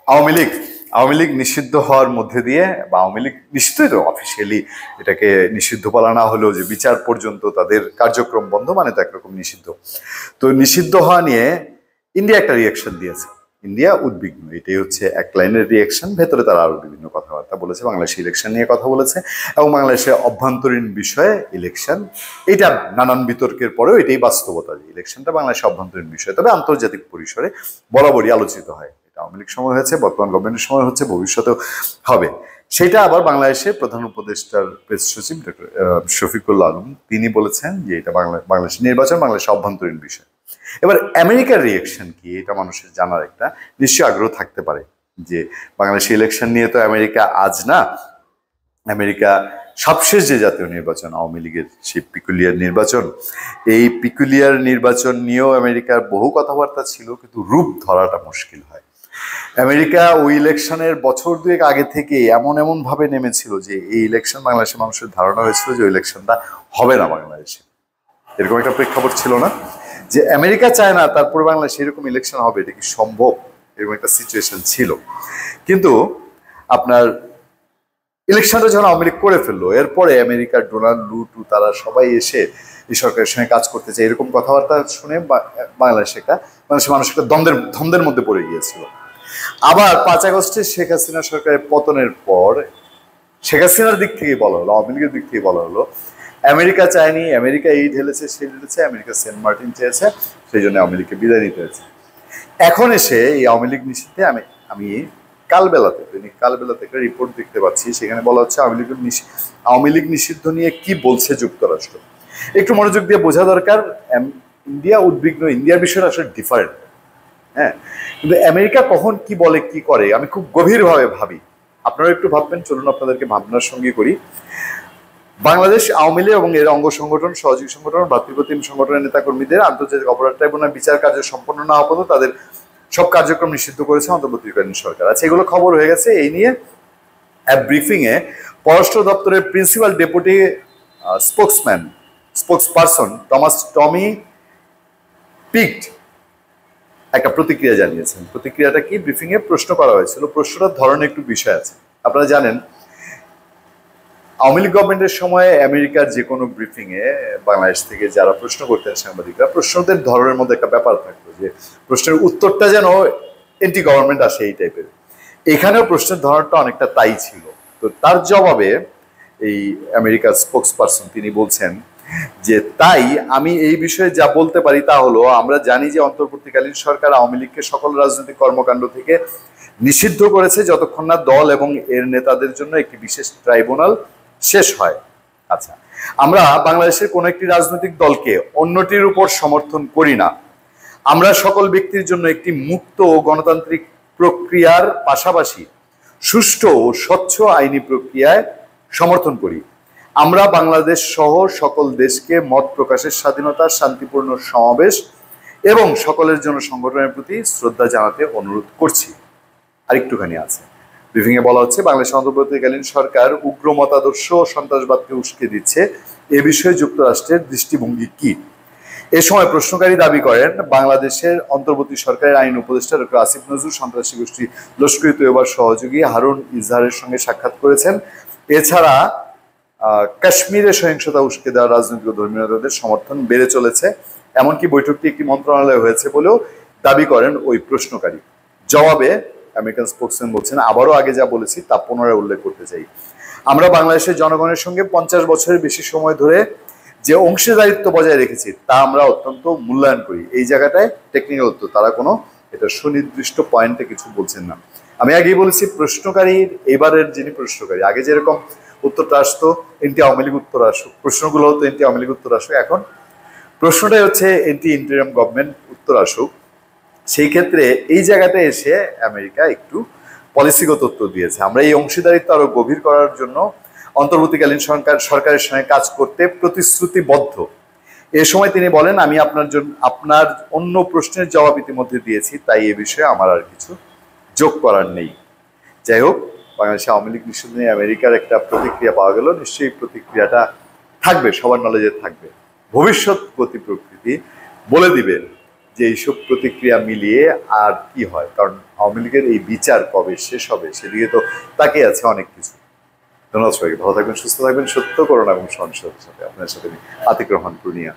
আওয়ামী লীগ আওয়ামী লীগ নিষিদ্ধ হওয়ার মধ্যে দিয়ে বা আওয়ামী লীগ নিশ্চিত অফিসিয়ালি এটাকে নিষিদ্ধ বলা না হলেও যে বিচার পর্যন্ত তাদের কার্যক্রম বন্ধ মানে তো একরকম নিষিদ্ধ। তো নিষিদ্ধ হওয়া নিয়ে ইন্ডিয়া একটা রিয়াকশন দিয়েছে। ইন্ডিয়া উদ্বিগ্ন, এটাই হচ্ছে এক লাইনের রিয়াকশন। ভেতরে তারা আরো বিভিন্ন কথাবার্তা বলেছে, বাংলাদেশের ইলেকশন নিয়ে কথা বলেছে এবং বাংলাদেশের অভ্যন্তরীণ বিষয়ে ইলেকশন, এটা নানান বিতর্কের পরেও এটাই বাস্তবতা যে ইলেকশনটা বাংলাদেশের অভ্যন্তরীণ বিষয়, তবে আন্তর্জাতিক পরিসরে বরাবরই আলোচিত হয়। এটা আওয়ামী লীগ সময় হয়েছে, বর্তমান গভর্নমেন্টের সময় হচ্ছে, ভবিষ্যতেও হবে। সেটা আবার বাংলাদেশের প্রধান উপদেষ্টার প্রেস সচিব ডক্টর শফিকুল্লাহ আলম তিনি বলেছেন যে এটা বাংলাদেশের নির্বাচন বাংলাদেশের অভ্যন্তরীণ বিষয়। এবার আমেরিকার রিয়েকশন কি, এটা মানুষের জানার একটা নিশ্চয়ই আগ্রহ থাকতে পারে যে বাংলাদেশের ইলেকশন নিয়ে তো আমেরিকা আজ না, আমেরিকা সবশেষ যে জাতীয় নির্বাচন আওয়ামী লীগের সেই পিকুলিয়ার নির্বাচন, এই পিকুলিয়ার নির্বাচন নিয়েও আমেরিকার বহু কথাবার্তা ছিল, কিন্তু রূপ ধরাটা মুশকিল হয়। আমেরিকা ওই ইলেকশনের বছর দুয়েক আগে থেকে এমন ভাবে নেমেছিল যে এই ইলেকশন বাংলাদেশের মানুষের ধারণা হয়েছিল যে ওই ইলেকশনটা হবে না বাংলাদেশে। এরকম একটা প্রেক্ষাপট ছিল না যে আমেরিকা চায় না তারপরে বাংলাদেশে এরকম ইলেকশন হবে, এটা কি সম্ভব, এরকম একটা সিচুয়েশন ছিল। কিন্তু আপনার ইলেকশনটা যখন আওয়ামী লীগ করে ফেললো, এরপরে আমেরিকার ডোনাল্ড লু তারা সবাই এসে এই সরকারের সঙ্গে কাজ করতে চায়, এরকম কথাবার্তা শুনে বাংলাদেশের মানুষ একটা দ্বন্দ্বের মধ্যে পড়ে গিয়েছিল। আবার 5 আগস্টে শেখ হাসিনা সরকারের পতনের পর শেখ হাসিনার দিক থেকে বলা হলো, আওয়ামী লীগের দিক থেকে বলা হলো আমেরিকা চায়নি, আমেরিকা এই ঢেলেছে সেই ঢেলেছে, আমেরিকা সেন্ট মার্টিন চেয়েছে, সেই জন্য আওয়ামী লীগকে বিদায় নিতে হয়েছে। এখন এসে এই আওয়ামী লীগ নিষিদ্ধে আমি কালবেলাতে একটা রিপোর্ট দেখতে পাচ্ছি, সেখানে বলা হচ্ছে আওয়ামী লীগ নিষিদ্ধ নিয়ে কি বলছে যুক্তরাষ্ট্র। একটু মনোযোগ দিয়ে বোঝা দরকার, ইন্ডিয়া উদ্বিগ্ন, ইন্ডিয়ার বিষয়টা আসলে ডিফারেন্ট। হ্যাঁ, কিন্তু আমেরিকা কখন কি বলে কি করে আমি খুব গভীরভাবে ভাবি, আপনারা একটু ভাববেন, চলুন আপনাদেরকে ভাবনার সঙ্গে করি। বাংলাদেশ আওয়ামী লীগ এবং এর অঙ্গ সংগঠন, সহযোগী সংগঠন, ভাতৃপ্রতিম সংগঠনের নেতাকর্মীদের আন্তর্জাতিক অপরাধ ট্রাইব্যুনাল বিচার কার্য সম্পন্ন না হওয়া পর্যন্ত তাদের সব কার্যক্রম নিষিদ্ধ করেছে অন্তর্বর্তীকালীন সরকার। আচ্ছা, এগুলো খবর হয়ে গেছে। এই নিয়ে ব্রিফিং এ পররাষ্ট্র দপ্তরের প্রিন্সিপাল ডেপুটি স্পোকসপারসন টমি পিকড একটা প্রতিক্রিয়া জানিয়েছেন। প্রতিক্রিয়াটা কি? ব্রিফিং এ প্রশ্ন করা হয়েছিল, প্রশ্নটার ধরনের একটু বিষয় আছে। আপনারা জানেন আওয়ামী লীগ গভর্নমেন্টের সময় আমেরিকার যে কোনো ব্রিফিং এ বাংলাদেশ থেকে যারা প্রশ্ন করতেন সাংবাদিকরা, প্রশ্নদের ধরনের মধ্যে একটা ব্যাপার থাকতো যে প্রশ্নের উত্তরটা যেন এন্টি গভর্নমেন্ট আসে এই টাইপের। এখানেও প্রশ্নের ধরনটা অনেকটা তাই ছিল। তো তার জবাবে এই আমেরিকার স্পোকসপারসন তিনি বলছেন যে তাই আমি এই বিষয়ে যা বলতে পারি তা হলো, আমরা জানি যে অন্তর্বর্তীকালীন সরকার আওয়ামী লীগকে সকল রাজনৈতিক কর্মকাণ্ড থেকে নিষিদ্ধ করেছে যতক্ষণ না দল এবং এর নেতাদের জন্য একটি বিশেষ ট্রাইব্যুনাল শেষ হয়। আচ্ছা, আমরা বাংলাদেশের কোন একটি রাজনৈতিক দলকে অন্যটির উপর সমর্থন করি না। আমরা সকল ব্যক্তির জন্য একটি মুক্ত ও গণতান্ত্রিক প্রক্রিয়ার পাশাপাশি সুষ্ঠু ও স্বচ্ছ আইনি প্রক্রিয়ায় সমর্থন করি। আমরা বাংলাদেশ সহ সকল দেশকে মত প্রকাশের স্বাধীনতা, শান্তিপূর্ণ সমাবেশ এবং সকলের জন্য সংগঠনের প্রতি শ্রদ্ধা জানাতে অনুরোধ করছি। আরেকটুখানি আছে, ব্রিফিং এ বলা হচ্ছে বাংলাদেশ অন্তর্বর্তীকালীন সরকার উগ্র মতাদর্শ ও সন্ত্রাসবাদকে উস্কে দিচ্ছে, এ বিষয়ে যুক্তরাষ্ট্রের দৃষ্টিভঙ্গি কি? এ সময় প্রশ্নকারী দাবি করেন বাংলাদেশের অন্তর্বর্তী সরকারের আইন উপদেষ্টা ডক্টর আসিফ নজরুল সন্ত্রাসী গোষ্ঠী লস্কর ই তৈয়বার সহযোগী হারুন ইজহারের সঙ্গে সাক্ষাৎ করেছেন। এছাড়া কাশ্মীরে সহিংসতা উস্কে দেওয়া রাজনৈতিক ও ধর্মীয় নেতাদের সমর্থন বেড়ে চলেছে, এমনকি বৈঠকটি একটি মন্ত্রণালয়ে হয়েছে বলেও দাবি করেন ওই প্রশ্নকারী। জবাবে আমেরিকান স্পোকসম্যান বলছেন, আবারও আগে যা বলেছি তা পুনরায় উল্লেখ করতে চাই। আমরা বাংলাদেশের জনগণের সঙ্গে 50 বছরের বেশি সময় ধরে যে অংশীদারিত্ব বজায় রেখেছি তা আমরা অত্যন্ত মূল্যায়ন করি। এই জায়গাটায় টেকনিক্যাল উত্তর, তারা কোনো এটা সুনির্দিষ্ট পয়েন্টে কিছু বলছেন না। আমি আগেই বলেছি প্রশ্নকারীর, এবারের যিনি প্রশ্নকারী, আগে যেরকম উত্তরটা আসতো এনটি আওয়ামী লীগ উত্তর আসুক, প্রশ্নগুলো হতো এনটি আওয়ামী লীগ উত্তর আসুক, এখন প্রশ্নটাই হচ্ছে এনটি ইন্টারিম গভর্নমেন্ট উত্তর আসুক। সেই ক্ষেত্রে এই জায়গাটা এসে আমেরিকা একটু পলিসিগত উত্তর দিয়েছে। আমরা এই অংশীদারিত্ব আরো গভীর করার জন্য অন্তর্বর্তীকালীন সরকারের সঙ্গে কাজ করতে প্রতিশ্রুতিবদ্ধ। এ সময় তিনি বলেন, আমি আপনার অন্য প্রশ্নের জবাব ইতিমধ্যে দিয়েছি, তাই এ বিষয়ে আমার আর কিছু যোগ করার নেই। যাই হোক, বাংলাদেশে আওয়ামী লীগ নিষিদ্ধ নিয়ে আমেরিকার একটা প্রতিক্রিয়া পাওয়া গেল। নিশ্চয়ই প্রতিক্রিয়াটা থাকবে, সবার নলেজে থাকবে। ভবিষ্যৎ গতি প্রকৃতি বলে দিবে যে এইসব প্রতিক্রিয়া মিলিয়ে আর কি হয়, কারণ আওয়ামী লীগের এই বিচার কবে শেষ হবে সেদিকে তো তাকিয়ে আছে অনেক কিছু। ধন্যবাদ সবাইকে, ভালো থাকবেন, সুস্থ থাকবেন, সত্য করোনা এবং সহনশীলতার সাথে। আপনার সাথে আতিক রহমান পূর্ণিয়া।